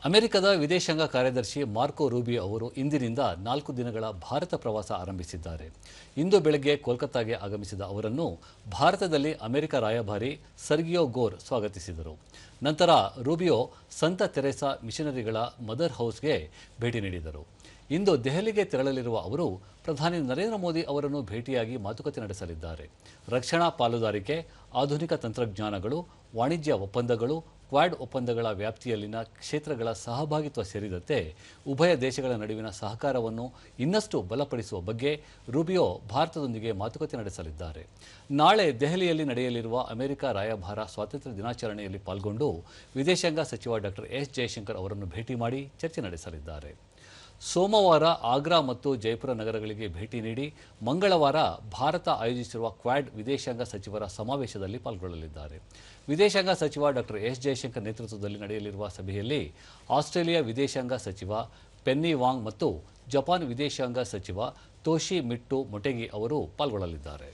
ಅಮೆರಿಕದ ವಿದೇಶಾಂಗ ಕಾರ್ಯದರ್ಶಿ ಮಾರ್ಕೊ ರೂಬಿಯೋ ಅವರು ಇಂದಿನಿಂದ 4 ದಿನಗಳ ಭಾರತ ಪ್ರವಾಸ ಆರಂಭಿಸಿದ್ದಾರೆ. ಇಂದು ಬೆಳಗ್ಗೆ ಕೋಲ್ಕತ್ತಾಗೆ ಆಗಮಿಸಿದ ಅವರನ್ನು ಭಾರತದಲ್ಲಿ ಅಮೆರಿಕ ರಾಯಭಾರಿ ಸರ್ಗಿಯೋ ಗೋರ್ ಸ್ವಾಗತಿಸಿದರು. ನಂತರ ರೂಬಿಯೋ ಸಂತ ತೆರೇಸಾ ಮಿಷನರಿಗಳ ಮದರ್ ಹೌಸ್ಗೆ ಭೇಟಿ ನೀಡಿದರು. ಇಂದು ದೆಹಲಿಗೆ ತೆರಳಲಿರುವ ಅವರು ಪ್ರಧಾನಿ ನರೇಂದ್ರ ಮೋದಿ ಅವರನ್ನು ಭೇಟಿಯಾಗಿ ಮಾತುಕತೆ ನಡೆಸಲಿದ್ದಾರೆ. ರಕ್ಷಣಾ ಪಾಲುದಾರಿಕೆ, ಆಧುನಿಕ ತಂತ್ರಜ್ಞಾನಗಳು, ವಾಣಿಜ್ಯ ಒಪ್ಪಂದಗಳು, ಕ್ವಾಡ್ ಒಪ್ಪಂದಗಳ ವ್ಯಾಪ್ತಿಯಲ್ಲಿನ ಕ್ಷೇತ್ರಗಳ ಸಹಭಾಗಿತ್ವ ಸೇರಿದಂತೆ ಉಭಯ ದೇಶಗಳ ನಡುವಿನ ಸಹಕಾರವನ್ನು ಇನ್ನಷ್ಟು ಬಲಪಡಿಸುವ ಬಗ್ಗೆ ರೂಬಿಯೋ ಭಾರತದೊಂದಿಗೆ ಮಾತುಕತೆ ನಡೆಸಲಿದ್ದಾರೆ. ನಾಳೆ ದೆಹಲಿಯಲ್ಲಿ ನಡೆಯಲಿರುವ ಅಮೆರಿಕ ರಾಯಭಾರ ಸ್ವಾತಂತ್ರ್ಯ ದಿನಾಚರಣೆಯಲ್ಲಿ ಪಾಲ್ಗೊಂಡು ವಿದೇಶಾಂಗ ಸಚಿವ ಡಾಕ್ಟರ್ ಎಸ್ ಜಯಶಂಕರ್ ಅವರನ್ನು ಭೇಟಿ ಮಾಡಿ ಚರ್ಚೆ ನಡೆಸಲಿದ್ದಾರೆ. ಸೋಮವಾರ ಆಗ್ರಾ ಮತ್ತು ಜೈಪುರ ನಗರಗಳಿಗೆ ಭೇಟಿ ನೀಡಿ ಮಂಗಳವಾರ ಭಾರತ ಆಯೋಜಿಸಿರುವ ಕ್ವಾಡ್ ವಿದೇಶಾಂಗ ಸಚಿವರ ಸಮಾವೇಶದಲ್ಲಿ ಪಾಲ್ಗೊಳ್ಳಲಿದ್ದಾರೆ. ವಿದೇಶಾಂಗ ಸಚಿವ ಡಾಕ್ಟರ್ ಎಸ್ ಜಯಶಂಕರ್ ನೇತೃತ್ವದಲ್ಲಿ ನಡೆಯಲಿರುವ ಸಭೆಯಲ್ಲಿ ಆಸ್ಟ್ರೇಲಿಯಾ ವಿದೇಶಾಂಗ ಸಚಿವ ಪೆನ್ನಿ ವಾಂಗ್ ಮತ್ತು ಜಪಾನ್ ವಿದೇಶಾಂಗ ಸಚಿವ ತೋಶಿ ಮಿಟ್ಟು ಮೊಟೆಗಿ ಅವರು ಪಾಲ್ಗೊಳ್ಳಲಿದ್ದಾರೆ.